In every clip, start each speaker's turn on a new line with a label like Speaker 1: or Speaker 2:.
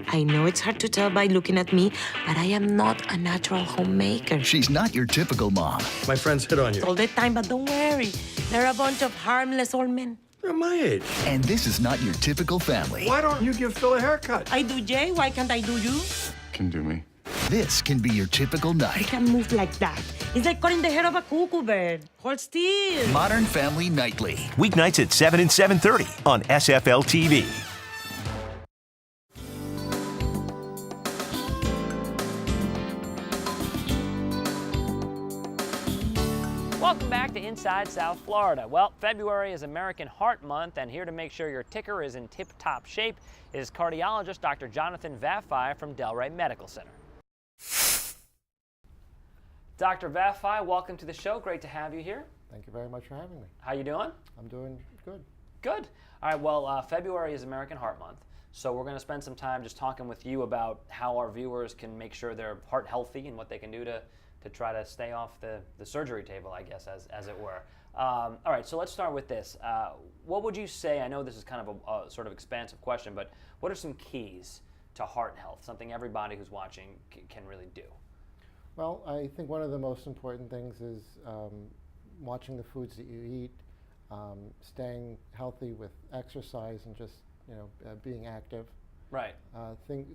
Speaker 1: I know it's hard to tell by looking at me, but I am not a natural homemaker.
Speaker 2: She's not your typical mom.
Speaker 3: My friends hit on you.
Speaker 1: All the time, but don't worry. They're a bunch of harmless old men.
Speaker 3: They're my age.
Speaker 2: And this is not your typical family.
Speaker 3: Why don't you give Phil a haircut?
Speaker 1: I do Jay, why can't I do you?
Speaker 4: Can do me.
Speaker 2: This can be your typical
Speaker 1: I
Speaker 2: night.
Speaker 1: can't move like that. It's like cutting the head of a cuckoo bird. Hold still.
Speaker 2: Modern Family Nightly.
Speaker 5: Weeknights at 7 and 7:30 on SFL TV.
Speaker 6: Welcome back to Inside South Florida. Well, February is American Heart Month, and here to make sure your ticker is in tip-top shape is cardiologist Dr. Jonathan Vafai from Delray Medical Center. Dr. Vafai, welcome to the show. Great to have you here.
Speaker 7: Thank you very much for having me.
Speaker 6: How you doing?
Speaker 7: I'm doing good.
Speaker 6: Good. All right, well, February is American Heart Month, so we're going to spend some time just talking with you about how our viewers can make sure they're heart healthy and what they can do to try to stay off the surgery table, I guess, as it were. All right, so let's start with this. What would you say, I know this is kind of a sort of expansive question, but what are some keys to heart health, something everybody who's watching can really do?
Speaker 7: Well, I think one of the most important things is watching the foods that you eat, staying healthy with exercise, and just being active.
Speaker 6: Right.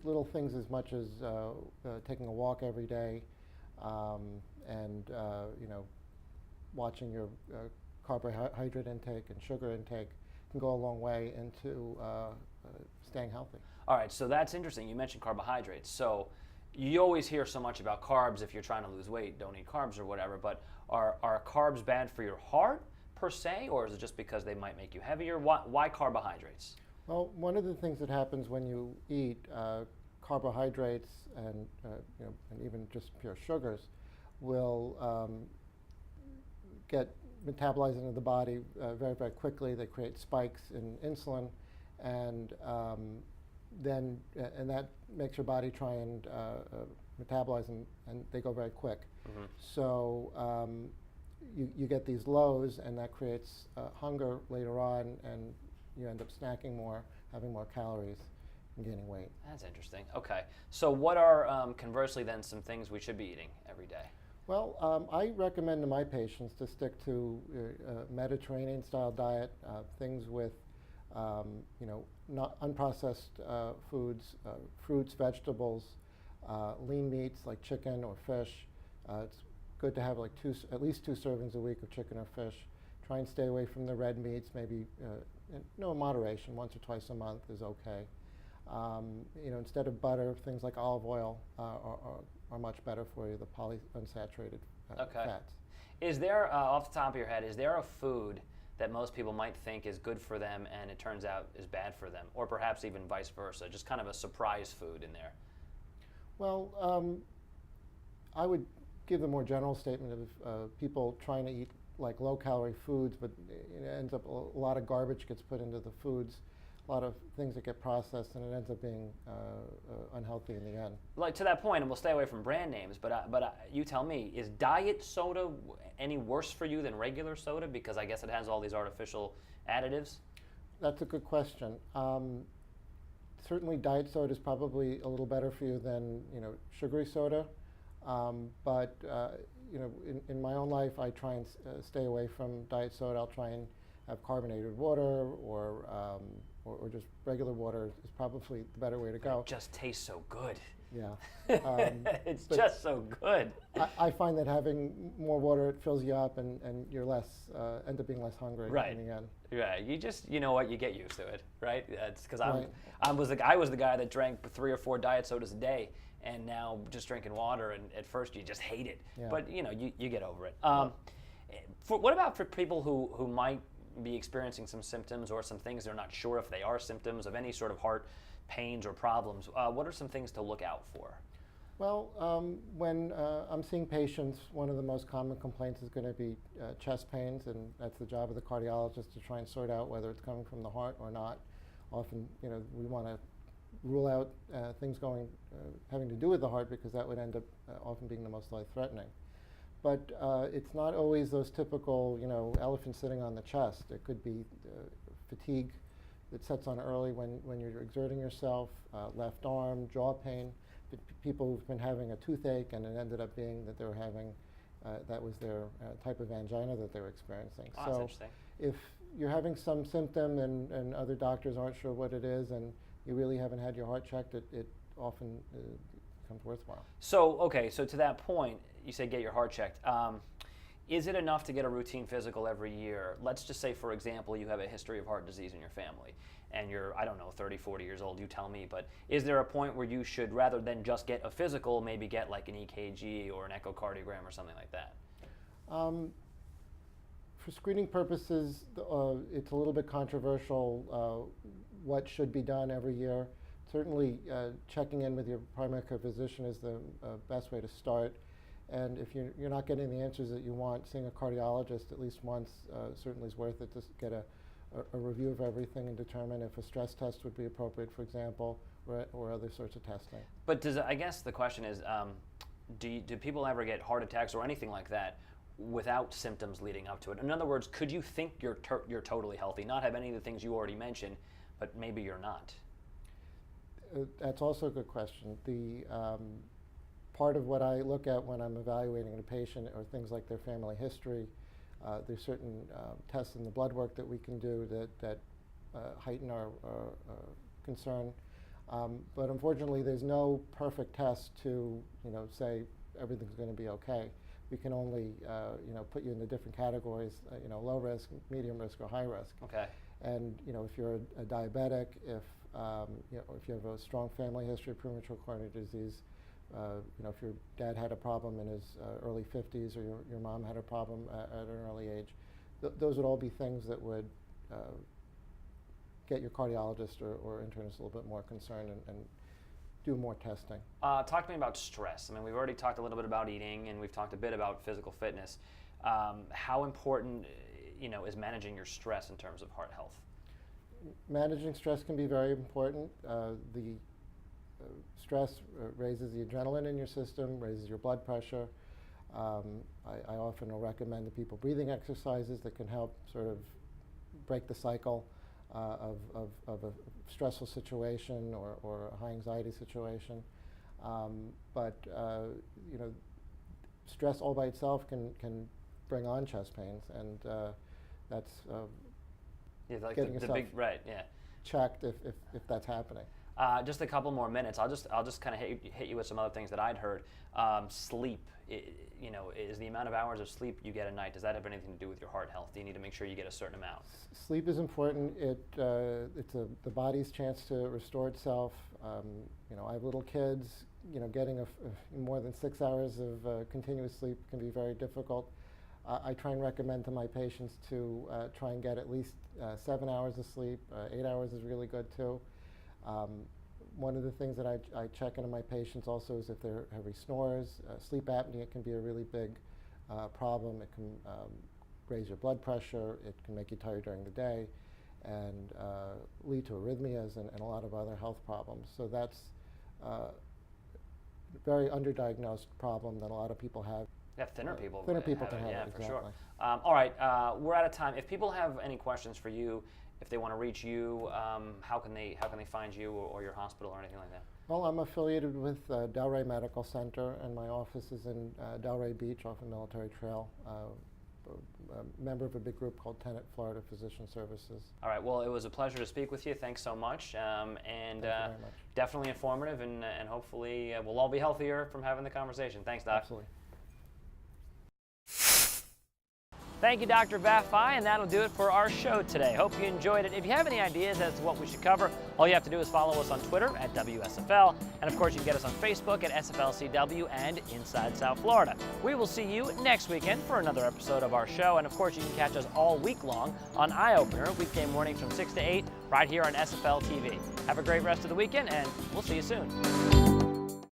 Speaker 7: Little things as much as taking a walk every day, and watching your carbohydrate intake and sugar intake can go a long way into staying healthy.
Speaker 6: All right, so that's interesting. You mentioned carbohydrates. So you always hear so much about carbs if you're trying to lose weight, don't eat carbs or whatever, but are carbs bad for your heart per se, or is it just because they might make you heavier? Why carbohydrates?
Speaker 7: Well, one of the things that happens when you eat carbohydrates and even just pure sugars will get metabolized into the body very, very quickly. They create spikes in insulin, and that makes your body try and metabolize them, and they go very quick. Mm-hmm. So you get these lows, and that creates hunger later on, and you end up snacking more, having more calories, and gaining weight.
Speaker 6: That's interesting. Okay. So what are, conversely then, some things we should be eating every day?
Speaker 7: Well, I recommend to my patients to stick to a Mediterranean-style diet, things with not unprocessed foods, fruits, vegetables, lean meats like chicken or fish. It's good to have like at least 2 servings a week of chicken or fish. Try and stay away from the red meats, maybe in moderation, once or twice a month is okay. Instead of butter, things like olive oil are much better for you, the polyunsaturated fats.
Speaker 6: Is there, off the top of your head, is there a food that most people might think is good for them and it turns out is bad for them, or perhaps even vice versa, just kind of a surprise food in there?
Speaker 7: Well, I would give the more general statement of people trying to eat like low-calorie foods, but it ends up a lot of garbage gets put into the foods, a lot of things that get processed, and it ends up being unhealthy in the end.
Speaker 6: Like to that point, and we'll stay away from brand names, but you tell me, is diet soda any worse for you than regular soda? Because I guess it has all these artificial additives.
Speaker 7: That's a good question. Certainly, diet soda is probably a little better for you than sugary soda, but in my own life, I try and stay away from diet soda. I'll try and have carbonated water or just regular water is probably the better way to go.
Speaker 6: It just tastes so good.
Speaker 7: Yeah.
Speaker 6: It's just so good.
Speaker 7: I find that having more water, it fills you up, and you're end up being less hungry in the end.
Speaker 6: Right. You just, you know what, you get used to it, right? It's because I was the guy that drank 3 or 4 diet sodas a day, and now just drinking water, and at first you just hate it. Yeah. But you get over it. What about for people who might be experiencing some symptoms or some things they're not sure if they are symptoms of any sort of heart pains or problems? What are some things to look out for?
Speaker 7: Well, when I'm seeing patients, one of the most common complaints is going to be chest pains, and that's the job of the cardiologist to try and sort out whether it's coming from the heart or not. Often, we want to rule out things having to do with the heart, because that would end up often being the most life-threatening. But it's not always those typical, elephant sitting on the chest. It could be fatigue it sets on early when you're exerting yourself, left arm, jaw pain. People who've been having a toothache and it ended up being that they were having, that was their type of angina that they were experiencing.
Speaker 6: Oh, that's interesting.
Speaker 7: If you're having some symptom and other doctors aren't sure what it is and you really haven't had your heart checked, it often becomes worthwhile.
Speaker 6: So, okay, so to that point, you say get your heart checked. Is it enough to get a routine physical every year? Let's just say, for example, you have a history of heart disease in your family and you're, I don't know, 30, 40 years old, you tell me, but is there a point where you should, rather than just get a physical, maybe get like an EKG or an echocardiogram or something like that?
Speaker 7: For screening purposes, it's a little bit controversial what should be done every year. Certainly, checking in with your primary care physician is the best way to start. And if you're not getting the answers that you want, seeing a cardiologist at least once certainly is worth it to get a review of everything and determine if a stress test would be appropriate, for example, or other sorts of testing.
Speaker 6: But I guess the question is, do people ever get heart attacks or anything like that without symptoms leading up to it? In other words, could you think you're totally healthy, not have any of the things you already mentioned, but maybe you're not?
Speaker 7: That's also a good question. The part of what I look at when I'm evaluating a patient are things like their family history. There's certain tests in the blood work that we can do that heighten our concern. But unfortunately, there's no perfect test to say everything's going to be okay. We can only put you into different categories, low risk, medium risk, or high risk.
Speaker 6: Okay.
Speaker 7: And if you're a diabetic, if you have a strong family history of premature coronary disease, if your dad had a problem in his early 50s or your mom had a problem at an early age, those would all be things that would get your cardiologist or internist a little bit more concerned and do more testing.
Speaker 6: Talk to me about stress. I mean, we've already talked a little bit about eating and we've talked a bit about physical fitness. How important is managing your stress in terms of heart health?
Speaker 7: Managing stress can be very important. The stress raises the adrenaline in your system, raises your blood pressure. I often will recommend to people breathing exercises that can help sort of break the cycle of a stressful situation or a high anxiety situation. But stress all by itself can bring on chest pains, and that's
Speaker 6: Like
Speaker 7: getting
Speaker 6: the
Speaker 7: yourself
Speaker 6: big, right, yeah.
Speaker 7: checked if that's happening.
Speaker 6: Just a couple more minutes. I'll just kind of hit you with some other things that I'd heard. Sleep, is the amount of hours of sleep you get a night, does that have anything to do with your heart health? Do you need to make sure you get a certain amount?
Speaker 7: Sleep is important. It's the body's chance to restore itself. I have little kids. Getting more than 6 hours of continuous sleep can be very difficult. I try and recommend to my patients to try and get at least 7 hours of sleep. 8 hours is really good too. One of the things that I check into my patients also is if they're heavy snorers. Sleep apnea can be a really big problem. It can raise your blood pressure. It can make you tired during the day and lead to arrhythmias and a lot of other health problems. So that's a very underdiagnosed problem that a lot of people have.
Speaker 6: Yeah, thinner people.
Speaker 7: Thinner people can
Speaker 6: it,
Speaker 7: have
Speaker 6: yeah,
Speaker 7: it,
Speaker 6: for
Speaker 7: exactly.
Speaker 6: sure. All right, we're out of time. If people have any questions for you, if they want to reach you, how can they find you or your hospital or anything like that?
Speaker 7: Well, I'm affiliated with Delray Medical Center, and my office is in Delray Beach off of Military Trail. A member of a big group called Tenet Florida Physician Services.
Speaker 6: All right. Well, it was a pleasure to speak with you. Thanks so much, and
Speaker 7: Thank you very much.
Speaker 6: definitely informative, and hopefully we'll all be healthier from having the conversation. Thanks, Doc.
Speaker 7: Absolutely.
Speaker 6: Thank you, Dr. Vafai, and that'll do it for our show today. Hope you enjoyed it. If you have any ideas as to what we should cover, all you have to do is follow us on Twitter at WSFL, and of course you can get us on Facebook at SFLCW and Inside South Florida. We will see you next weekend for another episode of our show, and of course you can catch us all week long on Eye Opener, weekday mornings from 6 to 8, right here on SFL TV. Have a great rest of the weekend, and we'll see you soon.